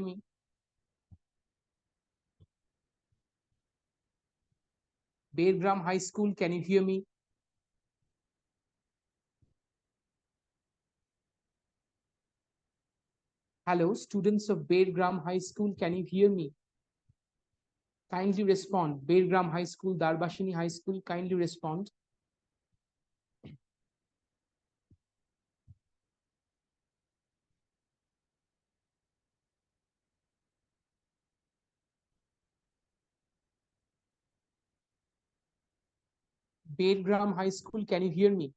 me? Beargram High School, can you hear me? Hello, students of Beargram High School, can you hear me? Kindly respond. Beargram High School, Darbashini High School, kindly respond. Beargram High School, can you hear me?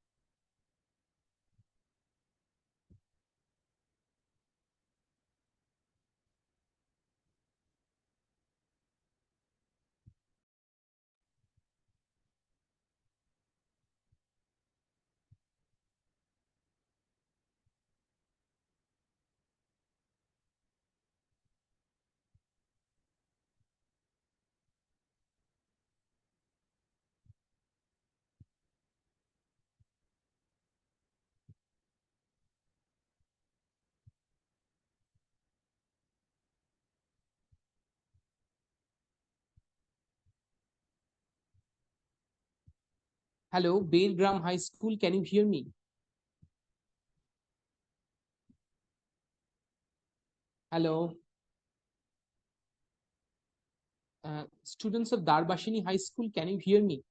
Hello, Beargram High School, can you hear me? Hello. Students of Darbashini High School, can you hear me?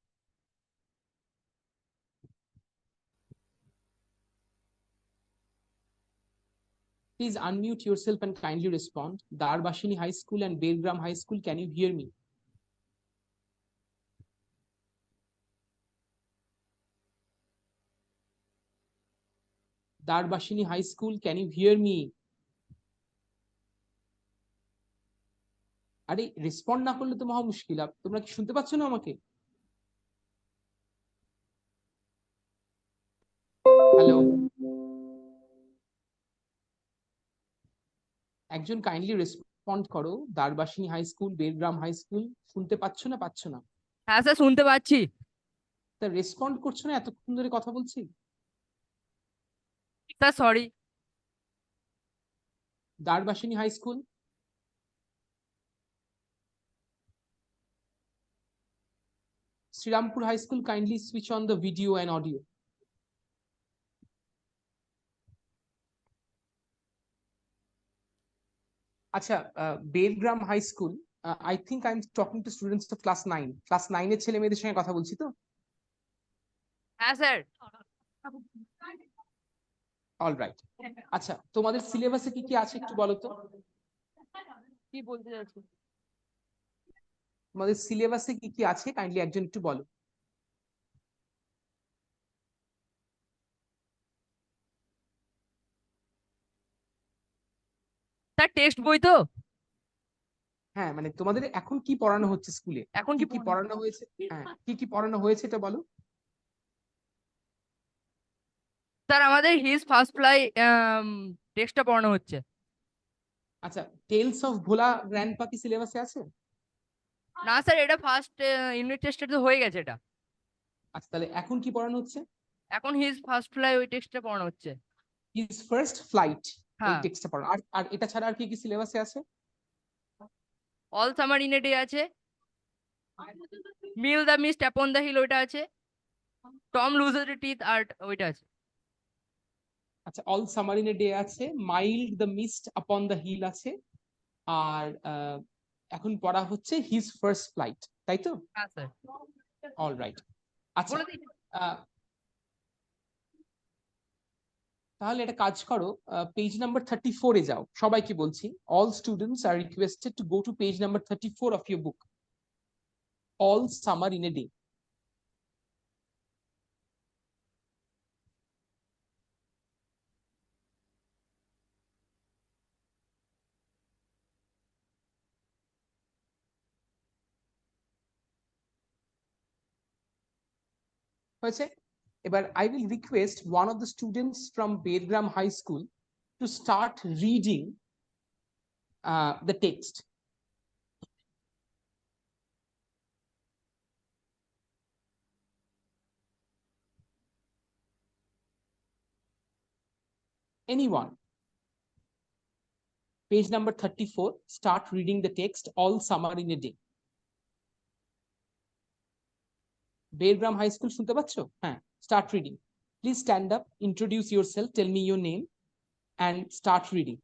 Please unmute yourself and kindly respond. Darbashini High School and Beargram High School, can you hear me? Darbashini High School, can you hear me? আরে respond না করলে তো মহা মুশকিল। তোমরা কি শুনতে পাচ্ছ না আমাকে? হ্যালো, একজন কাইন্ডলি রেসপন্ড করো। দারবাসিনী হাই স্কুল, বেরগ্রাম হাই স্কুল, শুনতে পাচ্ছ না পাচ্ছ না? হ্যাঁ স্যার, শুনতে পাচ্ছি। তা রেসপন্ড করছো না, এতক্ষণ ধরে কথা বলছি। Sir sorry. Darbasini high school, Srirampur high school, kindly switch on the video and audio. আচ্ছা, Bergram high school, I think I am talking to students of class 9। Class 9 এর ছেলে মেয়েদের সঙ্গে কথা বলছি তো? হ্যাঁ স্যার। অলরাইট। আচ্ছা, তোমাদের সিলেবাসে কি কি আছে একটু বলো তো। কি বলতে চাচ্ছি? তোমাদের সিলেবাসে কি কি আছে কাইন্ডলি একজন একটু বলো। স্যার টেক্সট বই তো? হ্যাঁ, মানে তোমাদের এখন কি পড়ানো হচ্ছে স্কুলে, এখন কি কি পড়ানো হয়েছে? হ্যাঁ, কি কি পড়ানো হয়েছে এটা বলো। স্যার আমাদের হিজ ফার্স্ট ফ্লাই টেক্সটটা পড়ানো হচ্ছে। আচ্ছা, টেলস অফ ভোলা গ্র্যান্ডপা কি সিলেবাসে আছে? না স্যার, এটা ফার্স্ট ইউনিট টেস্টে তো হয়ে গেছে এটা। আচ্ছা, তাহলে এখন কি পড়ানো হচ্ছে? এখন হিজ ফার্স্ট ফ্লাই ওই টেক্সটটা পড়ানো হচ্ছে। হিজ ফার্স্ট ফ্লাইট, এই হ্যাঁ। টেক্সটটা পড়ানো। আর আর এটা ছাড়া আর কি কি সিলেবাসে আছে? All summer in a day আছে, mild the mist upon the hill ওইটা আছে, টম লুজেস টিথ আর ওইটা আছে। আচ্ছা, all summer in a day আছে, mild the mist upon the hill আছে, আর এখন পড়া হচ্ছে হিজ ফার্স্ট ফ্লাইট, তাই তো? হ্যাঁ স্যার। অলরাইট। আচ্ছা, বলে দিই। তাহলে একটা কাজ করো, পেজ নাম্বার 34-এ যাও। সবাইকে বলছি, all students are requested to go to page number 34 of your book, all summer in a day. হয়েছে? এবার I will request one of the students from Beargram High School to start reading the text. Anyone? Page number 34, start reading the text, all summer in a day. Beargram High School শুনতে পাচ্ছ? হ্যাঁ, start reading. Please stand up, introduce yourself, tell me your name and start reading.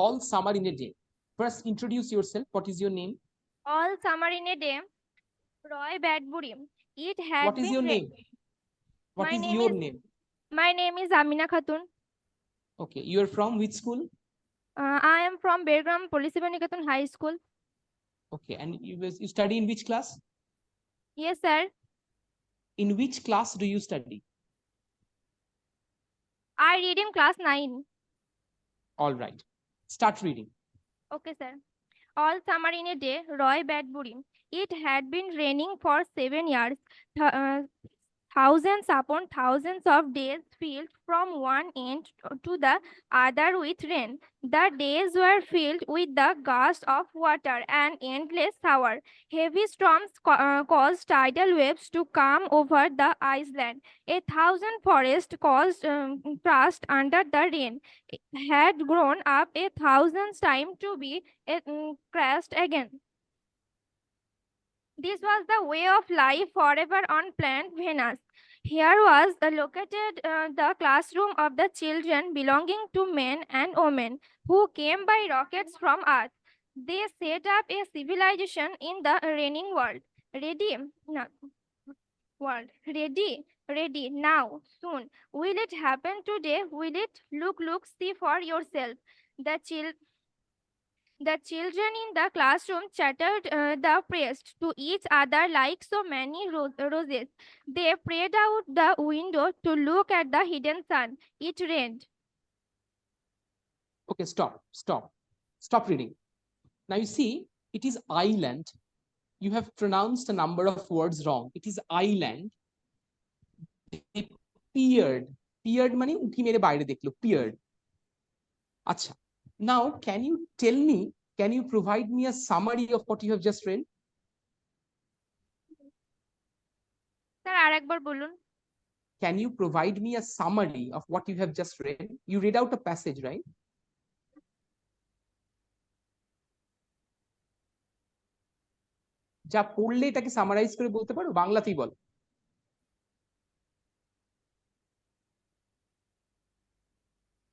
All summer in a day. First, introduce yourself. What is your name? All summer in a day, Roy Badbury. It had What is been your name? What My is name your is- name? My name is Amina Khatun. Okay, you are from which school? I am from Beargram Niketan High School. Okay, and you study in which class? Yes, sir. In which class do you study? I read in class 9. All right, start reading. Okay, sir. All summer in a day, Roy Badbury. It had been raining for 7 years. Thousands upon thousands of days filled from one end to the other with rain. The days were filled with the gust of water and endless shower. Heavy storms caused tidal waves to come over the island. A thousand forests crushed under the rain had grown up a thousand times to be crushed again. This was the way of life forever on planet Venus. Here was located the classroom of the children belonging to men and women who came by rockets from Earth. They set up a civilization in the raining world. Ready? No. World. Ready? Ready. Now. Soon. Will it happen today? Will it? Look, see for yourself. The children in the classroom chattered the praised to each other like so many roses. They prayed out the window to look at the hidden sun. It rained. Okay, stop reading. Now you see, it is island. You have pronounced a number of words wrong. It is island. They peered মানে উঁকি মেরে বাইরে দেখলো, peered. আচ্ছা, now can you provide me a summary of what you have just read? Sir আরেকবার বলুন। Can you provide me a summary of what you have just read? You read out a passage, right? যা পড়লে এটাকে summarise করে বলতে পারো, বাংলাতেই বল।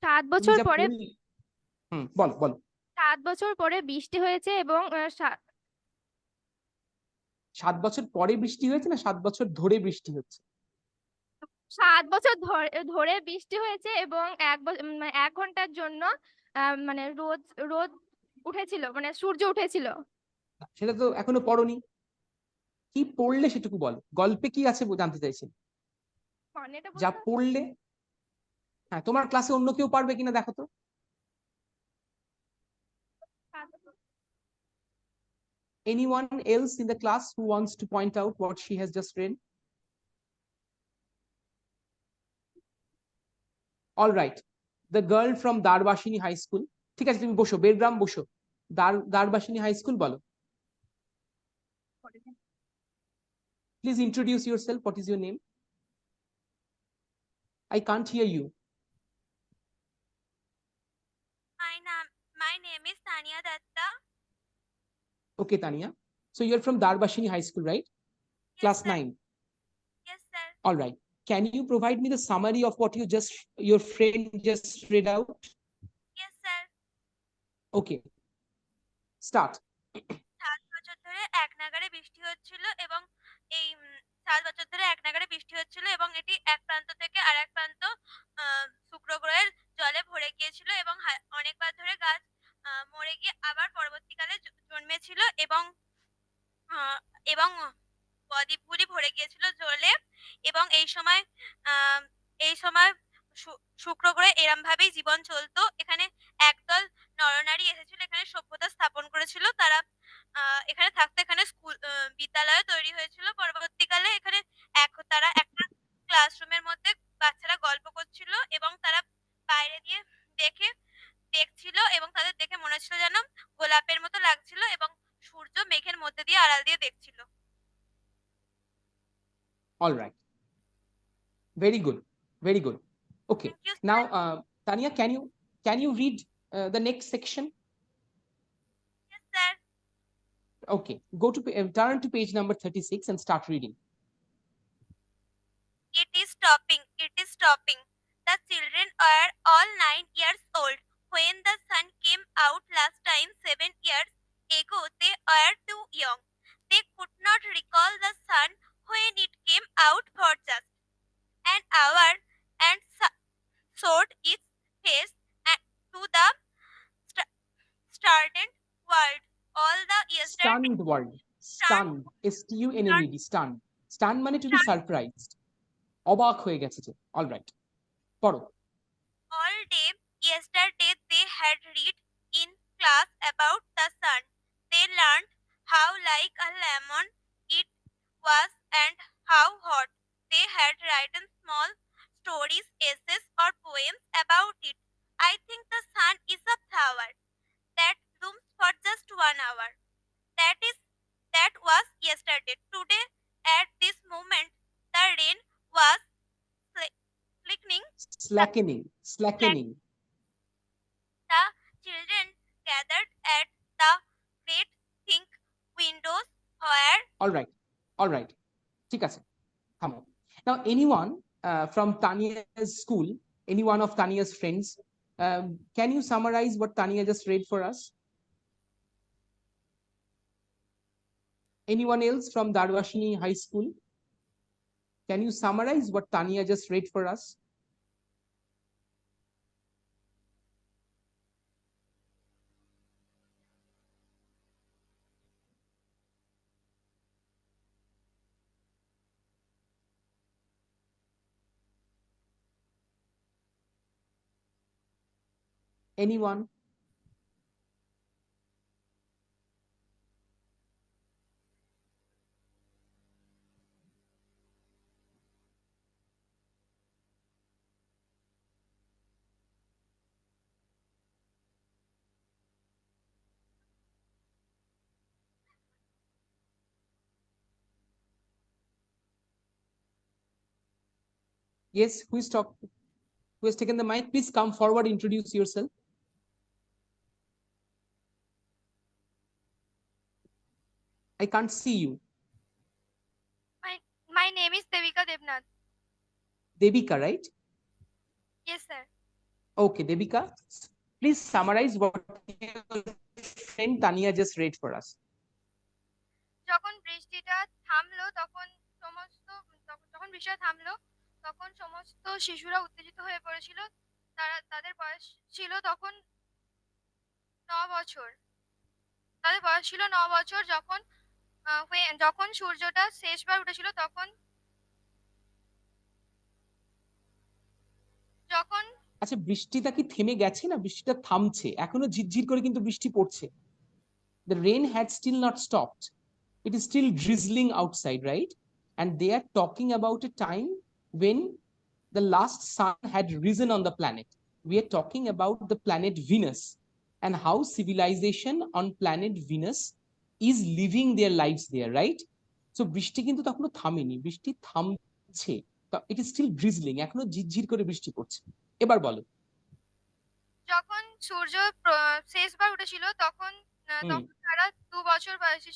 7 বছর পরে বল 7 বছর পরে বৃষ্টি হয়েছে এবং 7 বছর পরে বৃষ্টি হয়েছে না 7 বছর ধরে বৃষ্টি হচ্ছে? 7 বছর ধরে বৃষ্টি হয়েছে এবং 1 ঘন্টার জন্য মানে রোদ উঠেছিল, মানে সূর্য উঠেছিল। সেটা তো এখনো পড়োনি, কি পড়লে সেটুকু বল। গল্পে কি আছে জানতে চাইছেন? যা পড়লে। হ্যাঁ, তোমার ক্লাসে অন্য কেউ পারবে কিনা দেখো তো। Anyone else in the class who wants to point out what she has just read? All right, the girl from Darbashini High School. ঠিক আছে, তুমি বসো, বেরগ্রাম বসো। Darbashini High School বলো। Please introduce yourself. What is your name? I can't hear you. My name is Tania Datta. Okay, Tania. So you're from Darbashini High School, right? Yes, Class sir. 9. Yes, sir. All right. Can you provide me the summary of what your friend just read out? Yes, sir. Okay. Start. 7 বছর ধরে এক নাগাড়ে বৃষ্টি হচ্ছিল এবং এই 7 বছর ধরে এক নাগাড়ে বৃষ্টি হচ্ছিল এবং এটি এক প্রান্ত থেকে আরেক প্রান্ত শুক্র গ্রহের জলে ভরে গিয়েছিল এবং অনেকবার ধরে গাছ মরে গিয়ে আবার পরবর্তীকালে জন্মেছিল এবং এবং বদ্বীপগুলি ভরে গিয়েছিল জলে এবং এই সময় শুক্র গ্রহে এরম ভাবেই জীবন চলতো। এখানে একদল নরনারী এসেছিল, এখানে সভ্যতা স্থাপন করেছিল। তারা এখানে থাকতে এখানে স্কুল বিদ্যালয় তৈরি হয়েছিল। পরবর্তীকালে এখানে তারা একটা ক্লাসরুমের মধ্যে বাচ্চারা গল্প করছিল হচ্ছিল এবং তারা বাইরে দিয়ে দেখছিল এবং তাদের দেখে মনে হচ্ছিল যেন গোলাপের মতো লাগছিল এবং সূর্য মেঘের মধ্যে দিয়ে আড়াল দিয়ে দেখছিল। All right. Very good. Very good. Okay. Thank you, sir. Now, Tanya, can you read the next section? Yes, sir. Okay. Turn to page number 36 and start reading. It is stopping. It is stopping. The children are all 9 years old. When the sun came out last time 7 years ago, they were too young. They could not recall the sun when it came out for just an hour and showed its face to the startled world. All the yesterday Stunned word. Stunned. S-T-U-N-N-E-D. Stunned. Stunned মানে to be surprised. অবাক হয়ে গেছে যে। All right. পড়ো। all day yesterday they had read in class about the sun. They learned how like a lemon it was and how hot. They had written small stories, essays or poems about it. I think the sun is a flower that blooms for just 1 hour. That was yesterday. Today at this moment the rain was flickering. Slackening. The children gathered at the great pink windows where All right. ঠিক আছে। থামো। Now, anyone from Tanya's school, any one of Tanya's friends, can you summarize what Tanya just read for us? Anyone else from Darwashini High School? Can you summarize what Tanya just read for us? Anyone? Yes, who is talking? Who has taken the mic? Please come forward, introduce yourself. I can't see you. My name is Devika Devnath. Devika, right? Yes, sir. Okay, Devika, please summarize what your friend Tanya just read for us. যখন বৃষ্টিটা থামলো তখন সমস্ত শিশুরা উত্তেজিত হয়ে পড়েছিল। তাদের বয়স ছিল তখন 9 বছর। যখন সূর্যটা শেষবার উঠেছিল আচ্ছা, বৃষ্টিটা কি থেমে গেছে না বৃষ্টিটা থামছে? এখনো ঝিরঝির করে কিন্তু বৃষ্টি পড়ছে। The rain had still not stopped. It is still drizzling outside, right? And they are talking about a time when the last sun had risen on the planet. We are talking about the planet Venus and how civilization on planet Venus is living their lives there, right? So বৃষ্টি কিন্তু তখনো থামেনি, বৃষ্টি থামছে। It is still drizzling, এখনো ঝিরঝির করে বৃষ্টি পড়ছে। এবার বলো। যখন সূর্য শেষবার উঠেছিল তখন তারা 2 বছর বয়সী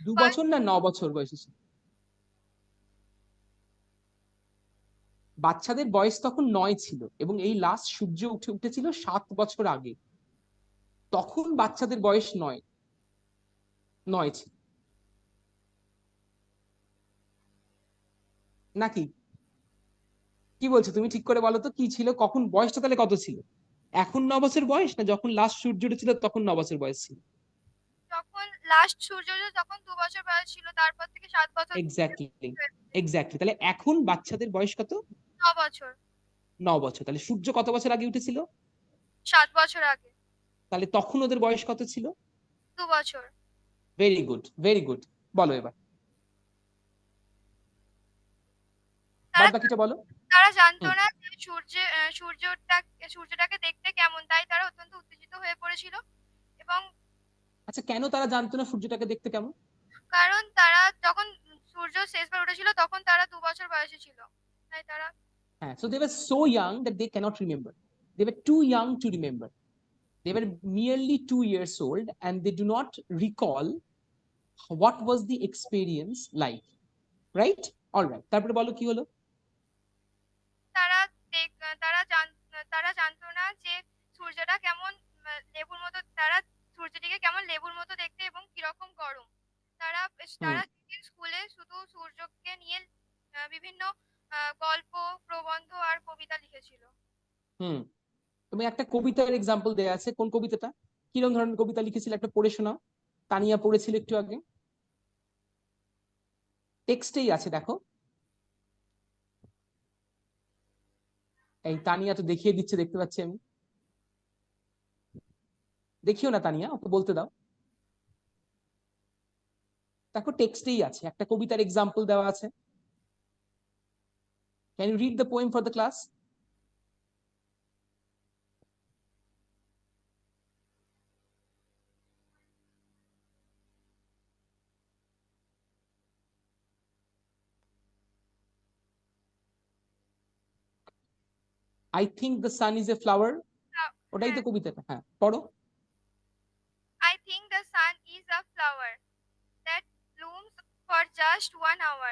2 বছর না 9 বছর বয়সী ছিল। বাচ্চাদের বয়স তখন 9 ছিল এবং এই লাস্ট সূর্য উঠেছিল 7 বছর আগে। তখন বাচ্চাদের বয়স 9 ছিল নাকি? কি বলছো তুমি? ঠিক করে বলো তো কি ছিল, কখন বয়সটা তাহলে কত ছিল? এখন 9 বছর বয়স না যখন লাস্ট সূর্য উঠেছিল তখন 9 বছর বয়স ছিল? যখন লাস্ট সূর্য তখন 2 বছর বয়স ছিল, তারপর থেকে 7 বছর। এক্স্যাক্টলি। তাহলে এখন বাচ্চাদের বয়স কত? 9 বছর। 9 বছর। তাহলে সূর্য কত বছর আগে উঠেছিল? 7 বছর আগে। তাহলে তখন ওদের বয়স কত ছিল? 2 বছর। Very good. বলো এবার বাদ বাকিটা বলো। তারা জানতো হুম। না যে সূর্যটাকে দেখতে কেমন, তাই তারা অত্যন্ত উত্তেজিত হয়ে পড়েছিল। এবং আচ্ছা, কেন তারা জানতো না সূর্যটাকে দেখতে কেমন? কারণ তারা যখন সূর্য শেষবার উঠেছিল তখন তারা 2 বছর বয়সে ছিল, তাই তারা হ্যাঁ, so they were so young that they cannot remember. They were too young to remember. They were merely 2 years old and they do not recall what was the experience like. Right? All right. তারপরে বলো কি হলো? তারা তারা তারা জানতো না যে সূর্যটা কেমন, লেবুর মতো, তারা সূর্যটিকে কেমন লেবুর মতো দেখতে এবং কিরকম গরম। তারা হুম স্কুলে শুধু সূর্যকে নিয়ে বিভিন্ন গল্প, প্রবন্ধ আর কবিতা লিখেছিল। হুম তুমি একটা কবিতার এক্সাম্পল দেয়া আছে, কোন কবিতাটা? কিরকম ধরনের কবিতা লিখেছিল একটা পড়ে শোনাও। তানিয়া পড়েছিল একটু আগে, টেক্সটেই আছে, দেখো। এই তানিয়া তো দেখিয়ে দিচ্ছে, দেখতে পাচ্ছি আমি। দেখিও না তানিয়া, ওকে বলতে দাও। দেখো টেক্সটেই আছে, একটা কবিতার এক্সাম্পল দেওয়া আছে। Can you read the poem for the class? I think the sun is a flower, ওটাই তো কবিতাটা। হ্যাঁ, পড়ো। I think the sun is a flower that blooms for just 1 hour.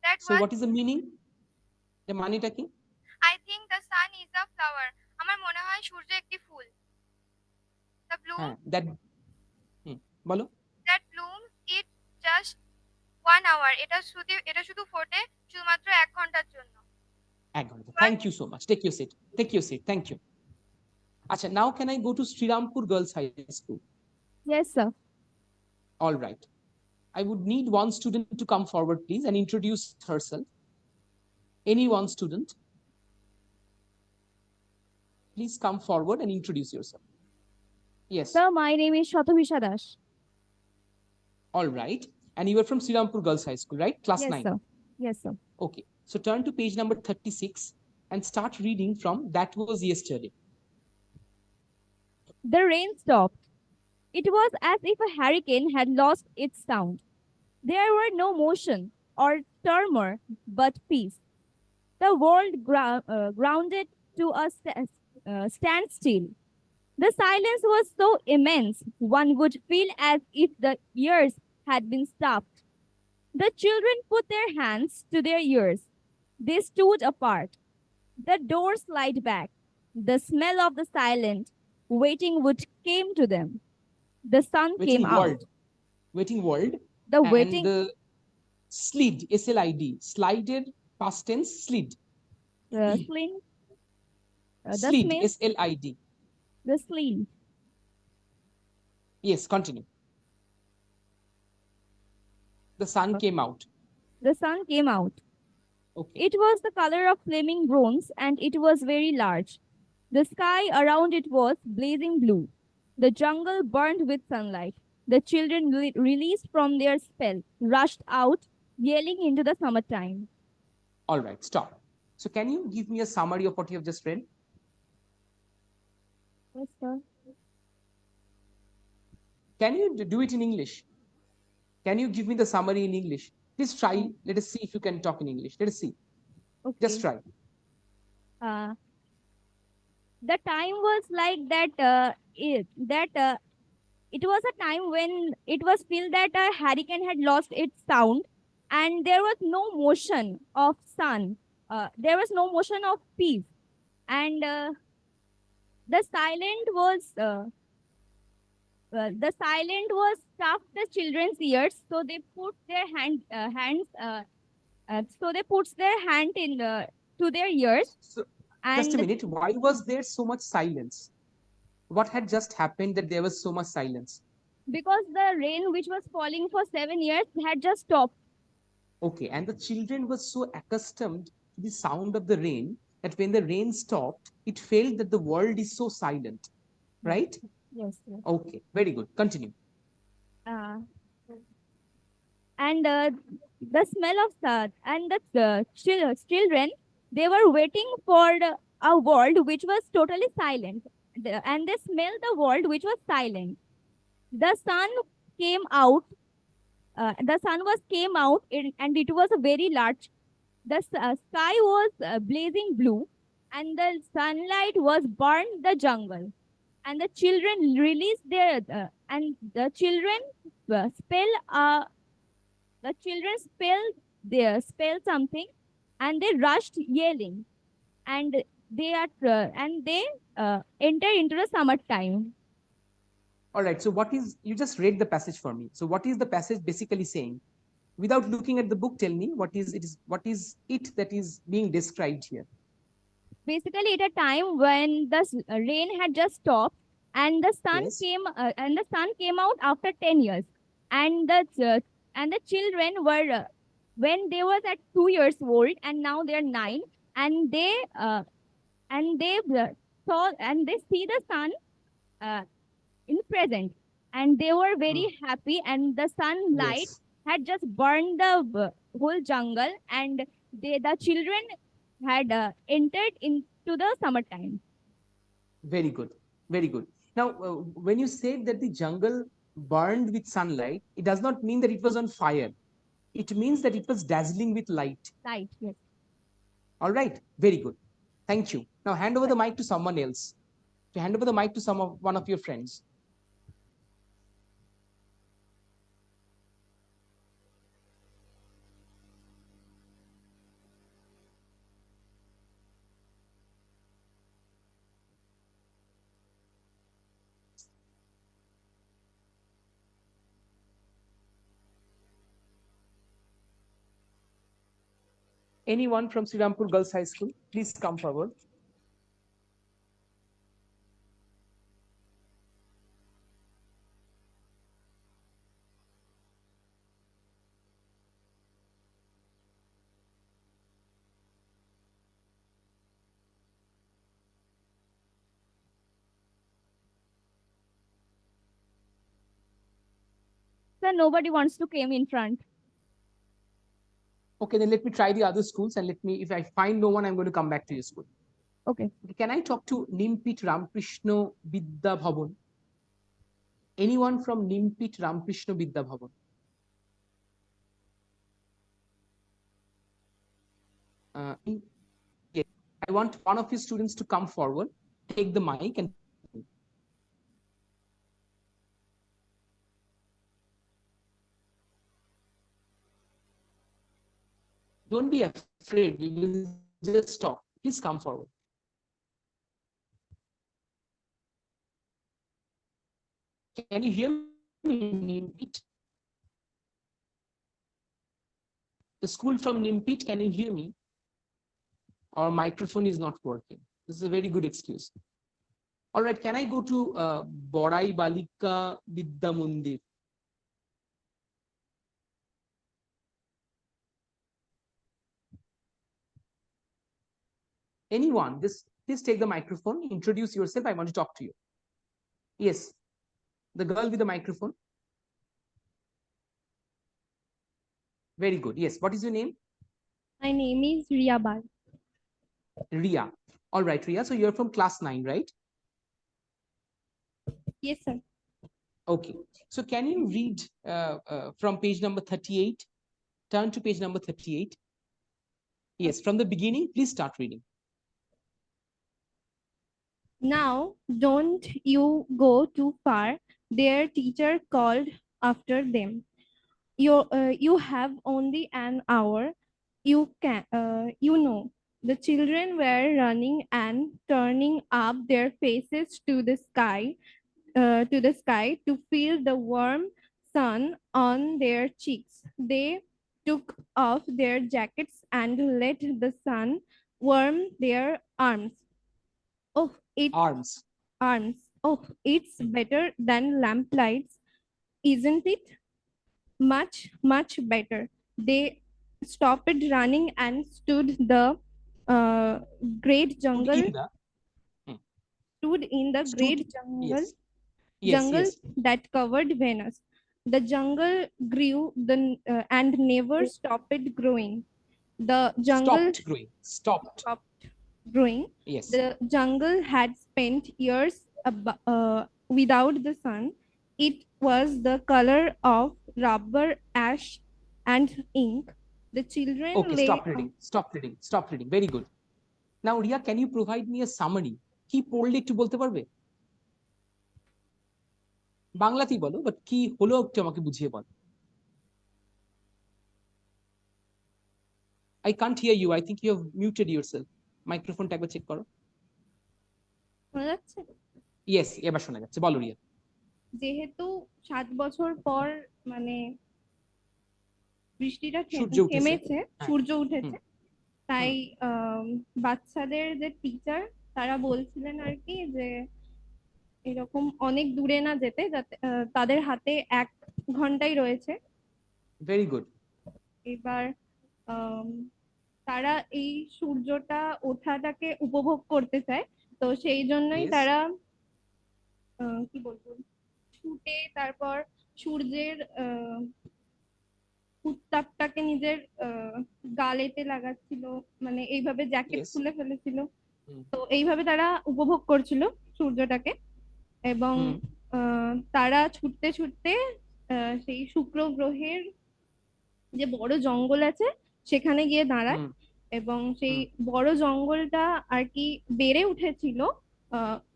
That so was what is the meaning? এর মানেটা কি? I think the sun is a flower. আমার মনে হয় সূর্য একটি ফুল। The bloom হ্যাঁ, দ্যাট, বলো। that blooms it just 1 hour. এটা শুধু ফোটে শুধুমাত্র 1 ঘন্টার জন্য। 1 ঘন্টা। Thank you so much. Take your seat, take your seat, thank you. আচ্ছা, now can I go to Srirampur girls high school? Yes, sir. All right. I would need one student to come forward, please, and introduce herself. Any one student. Please come forward and introduce yourself. Yes. Sir, my name is Shatobhisha Das. All right. And you are from Srirampur Girls High School, right? Class Yes, 9. sir. Yes, sir. Okay. So turn to page number 36 and start reading from That Was Yesterday. The rain stopped. It was as if a hurricane had lost its sound. There were no motion or turmoil, but peace. The world grounded to a standstill. The silence was so immense, one would feel as if the ears had been stopped. The children put their hands to their ears. They stood apart. The door slid back. The smell of the silent, waiting wood came to them. The sun Waiting came out. world. Waiting world. The And waiting the slid, S-L-I-D, slided, past tense, slid. sling, the Slid, smell, S-L-I-D. the sling. Yes, continue. The sun came out. The sun came out. Okay. It was the color of flaming bronze and it was very large. The sky around it was blazing blue. The jungle burned with sunlight. The children released from their spell, rushed out, yelling into the summertime. All right, stop. So can you give me a summary of what you have just read? Yes, sir. Can you do it in English? Can you give me the summary in English? Please try. Let us see if you can talk in English. Let us see. Okay. Just try. The time was like that. It was a time when it was feel that a hurricane had lost its sound, and there was no motion of sun. There was no motion of peace, and the silent was stuffed the children's ears, so they put their hand in to their ears. So, And just a minute. Why was there so much silence? What had just happened that there was so much silence? Because the rain which was falling for 7 years had just stopped. Okay, and the children were so accustomed to the sound of the rain that when the rain stopped, it felt that the world is so silent, right? Yes. Yes. Okay, very good. Continue. And the smell of and the children They were waiting for a world which was totally silent, and they smelled the world which was silent. The sun came out. The sun was came out, and it was a very large. The sky was blazing blue, and the sunlight was burned the jungle. And the children released their and the children spell the children spell something, and they rushed yelling, and they enter into the summertime. All right. So what is, you just read the passage for me. So what is the passage basically saying? Without looking at the book, tell me what is it that is being described here? Basically, at a time when the rain had just stopped, and the sun Yes. came out after 10 years, and the children were when they was at 2 years old, and now they're 9, and they saw and they see the sun uh, in present, and they were very happy, and the sunlight Yes. had just burned the whole jungle, and the children had entered into the summertime. Very good. Very good. Now, when you said that the jungle burned with sunlight, it does not mean that it was on fire. It means that it was dazzling with light. Light, yes. All right. Very good. Thank you. Now hand over the mic to someone else. To hand over the mic to one of your friends. Anyone from Srirampur Girls High School, please come forward. Sir, nobody wants to come in front. Okay, then let me try the other schools, and let me, if I find no one, I'm going to come back to your school. Okay. Can I talk to Nimpit Ramakrishna Vidya Bhavan? Anyone from Nimpit Ramakrishna Vidya Bhavan? Yes. I want one of your students to come forward, take the mic, and don't be afraid. We will just talk. Please come forward. Can you hear me, Nimpit? The school from Nimpit, can you hear me? Our microphone is not working. This is a very good excuse. All right, can I go to Borai Balika Vidya Mandir? Anyone, just please take the microphone, introduce yourself. I want to talk to you. Yes, the girl with the microphone. Very good. Yes, what is your name? My name is Ria Bal. Ria. All right, Ria. So you're from class 9, right? Yes, sir. Okay. So can you read from page number 38? Turn to page number 38. Yes, from the beginning, please start reading. Now, don't you go too far. Their teacher called after them. You have only an hour. You know. The children were running and turning up their faces to the sky, to feel the warm sun on their cheeks. They took off their jackets and let the sun warm their arms. Oh, Arms. Oh, it's better than lamplights, isn't it? Much, much better. They stopped running and stood the great jungle. Stood in the great jungle. Jungle that covered Venus. The jungle grew and never stopped growing. The jungle Stopped growing. Stopped. stopped growing. Yes. The jungle had spent years without the sun. It was the color of rubber, ash, and ink. The children Okay, lay. stop reading. Stop reading. Stop reading. Very good. Now, Ria, can you provide me a summary? কি পড়লে একটু বলতে পারবে? বাংলাতেই বলো, but কি হলো একটু আমাকে বুঝিয়ে বল। I can't hear you. I think you have muted yourself. মাইক্রোফোনটা একবার চেক করো। শোনা যাচ্ছে? Yes, এবার শোনা যাচ্ছে। বলো রিয়া। যেহেতু 7 বছর পর মানে বৃষ্টিটা সূর্য উঠেছে। থেমেছে, হ্যাঁ। সূর্য উঠেছে, তাই বাচ্চাদের যে টিচার তারা বলছিলেন আর কি যে এরকম অনেক দূরে না যেতে, যাতে তাদের হাতে 1 ঘন্টাই রয়েছে। Very good. এবার তারা এই সূর্যটা ওঠাটাকে উপভোগ করতে চায়, তো সেই জন্যই Yes. তারা কি বলবো, ছুটে তারপর সূর্যের উত্তাপটাকে নিজের গালেতে লাগাচ্ছিল, মানে এইভাবে জ্যাকেট Yes. খুলে ফেলেছিল। হুম। তো এইভাবে তারা উপভোগ করছিল সূর্যটাকে, এবং তারা ছুটতে ছুটতে সেই শুক্র গ্রহের যে বড় জঙ্গল আছে সেখানে গিয়ে দাঁড়ায়, এবং সেই বড় জঙ্গলটা আর কি বেড়ে উঠেছিল,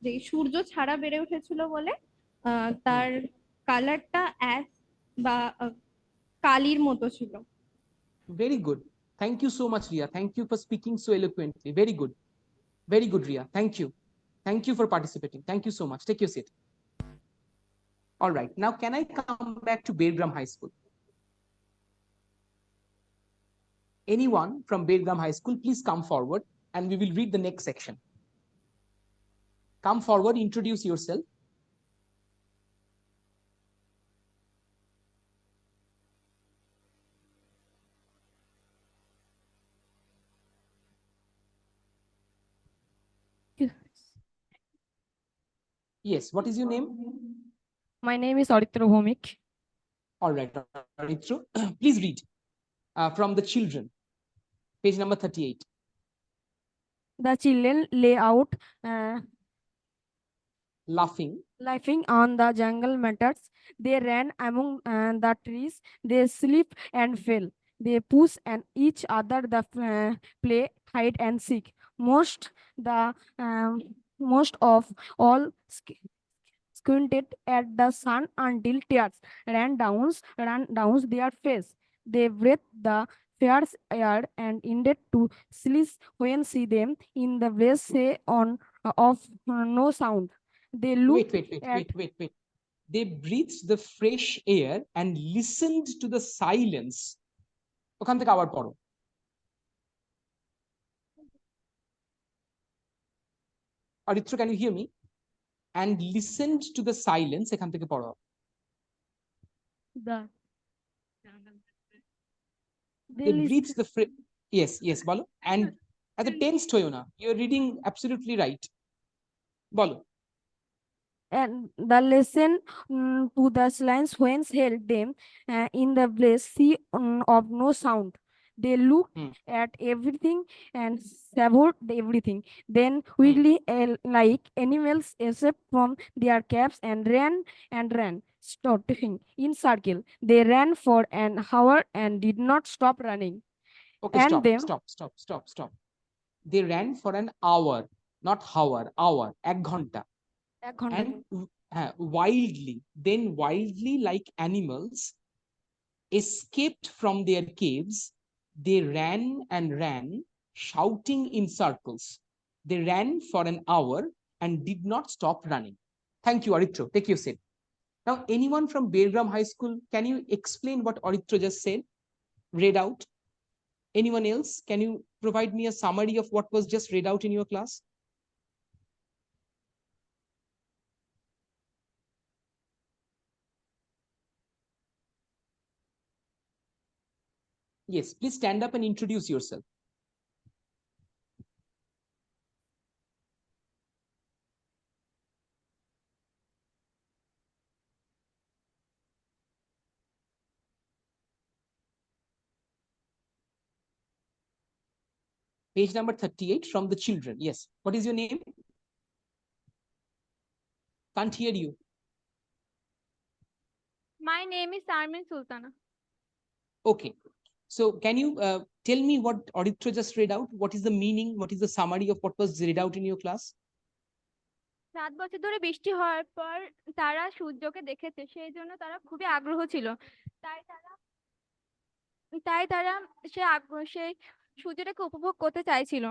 যে সূর্য ছাড়া বেড়ে উঠেছিল বলে তার কালারটা অ্যাশ বা কালির মতো ছিল। Very good. Thank you so much, Ria. Thank you for speaking so eloquently. Very good. Very good, Ria. Thank you. Thank you for participating. Thank you so much. Take your seat. All right. Now, can I come back to Beargram High School? Anyone from Beargram High School, please come forward and we will read the next section. Come forward, introduce yourself. Yes, what is your name? My name is Aritra Bhomik. All right, Aritra, please read from the children, page number 38. The children lay out Laughing on the jungle matters. They ran among the trees. They slipped and fell. They pushed and each other the play hide and seek. Most of all squinted at the sun until tears ran down their face. They breathed the fierce air and ended to slice when see them in the blaze say on of no sound. They looked wait. They breathed the fresh air and listened to the silence. ওখান থেকে আবার পড়ো। Aritra, can you hear me? And listened to the silence. এখান থেকে পড়ো। They breathed the yes বলো। And at the tensed হইও না, you're reading absolutely right. বলো। And the lesson to the silence whence held them in the blaze sea of no sound. They looked at everything and savored everything. Then wiggly like animals escaped from their caves and ran, stopping in circle. They ran for an hour and did not stop running. Okay, and stop. They ran for an hour, not hour, 1 ঘন্টা. And wildly like animals escaped from their caves. They ran and ran, shouting in circles. They ran for an hour and did not stop running. Thank you, Aritra. Take your seat. Now, anyone from Beargram High School, can you explain what Aritra just said, read out? Anyone else? Can you provide me a summary of what was just read out in your class? Yes, please stand up and introduce yourself. Page number 38 from the children. Yes. What is your name? Can't hear you. My name is Sarmin Sultana. Okay. So can you tell me what Aditya just read out? What is the meaning? What is the summary of what was read out in your class? 7 বছর ধরে বৃষ্টি হওয়ার পর তারা সূর্যকে দেখেছে, সেই জন্য তারা খুবই আগ্রহ ছিল। তাই তারা সেই সূর্যটাকে উপভোগ করতে চাইছিল।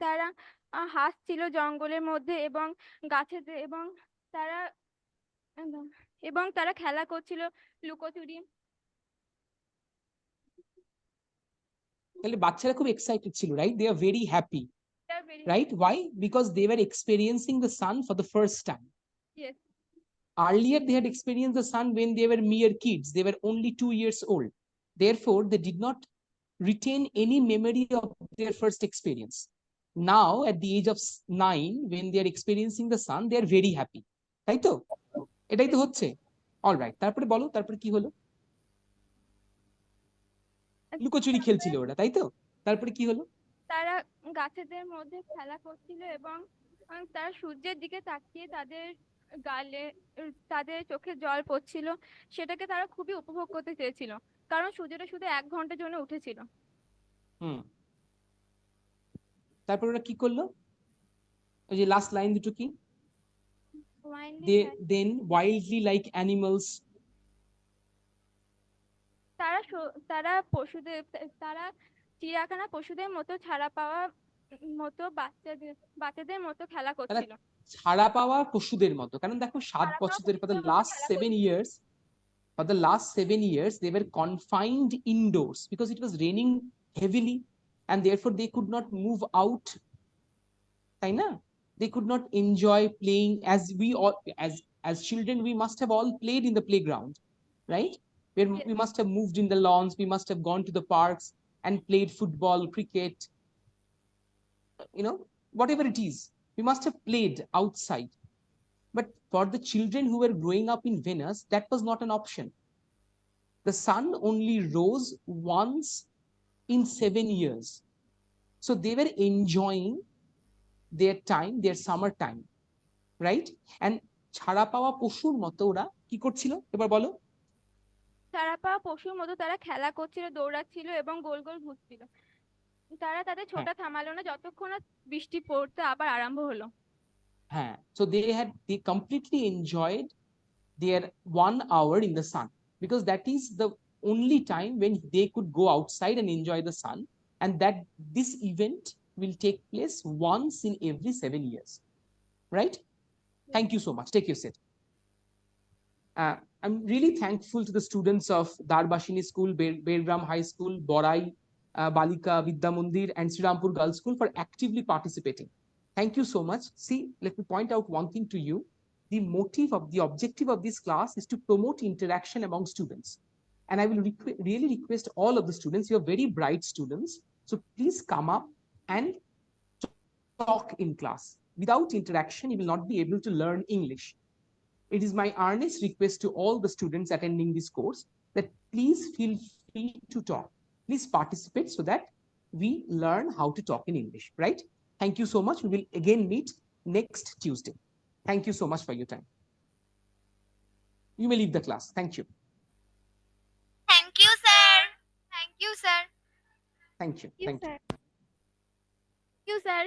তারা হাসছিল জঙ্গলের মধ্যে এবং গাছেতে, এবং তারা খেলা করছিল লুকোচুরি। তাহলে বাচ্চারা খুব এক্সাইটেড ছিল, right? They are very happy, right? Why? Because they were experiencing the sun for the first time. Yes. Earlier they had experienced the sun when they were mere kids. They were only 2 years old. Therefore they did not retain any memory of their first experience. Now at the age of 9, when they are experiencing the sun, they are very happy. তাই তো? এটাই তো হচ্ছে। All right, তারপরে বলো, তারপরে কি হলো? লুকোচুরি খেলছিল ওরা, তাই তো? তারপরে কি হলো? তারা গাছেদের মধ্যে খেলা করছিল এবং তারা সূর্যের দিকে তাকিয়ে তাদের চোখে জল পড়ছিল, সেটাকে তারা খুবই উপভোগ করতে চেয়েছিল, কারণ সূর্যটা শুধু 1 ঘন্টার জন্য উঠেছিল। তারপর ওরা কি করলো? ওই যে লাস্ট লাইন দুটো কি? Then wildly like animals. তারা চিড়িয়াখানা পশুদের মতো ছাড়া পাওয়া মতো বাচ্চাদের মতো খেলা করছিল। ছাড়া পাওয়া পশুদের মতো, কারণ দেখো 7 বছরের for the last 7 years they were confined indoors because it was raining heavily and therefore they could not move out, তাই না? They could not enjoy playing as we all as children. We must have all played in the playground, right? We must have moved in the lawns, we must have gone to the parks and played football, cricket, you know, whatever it is, we must have played outside. But for the children who were growing up in Venice, that was not an option. The sun only rose once in 7 years, so they were enjoying their time, their summer time, right? And ছাড়া পাওয়া পশুর মতো ওরা কি করছিল এবার বলো? ছাড়া পাওয়া পশুর মতো তারা খেলা করছিল, দৌড়াচ্ছিল এবং গোল গোল ঘুরছিল। তারা তাদের ছোটা থামালো না যতক্ষণ না বৃষ্টি পড়তে আবার আরম্ভ হলো। হ্যাঁ, so they completely enjoyed their 1 hour in the sun, because that is the only time when they could go outside and enjoy the sun, and that this event will take place once in every 7 years, right? Thank you so much. Take your seat. I'm really thankful to the students of Darbashini School, Bergram High School, Borai Balika Vidya Mandir and Srirampur Girls School for actively participating. Thank you so much. See, let me point out one thing to you. The objective of this class is to promote interaction among students. And I will really request all of the students, you are very bright students, so please come up and talk in class. Without interaction, you will not be able to learn English. It is my earnest request to all the students attending this course that please feel free to talk. Please participate so that we learn how to talk in English, right? Thank you so much. We will again meet next Tuesday. Thank you so much for your time. You may leave the class. Thank you. Thank you, sir. Thank you, sir. Thank you. Thank you. Thank you, sir.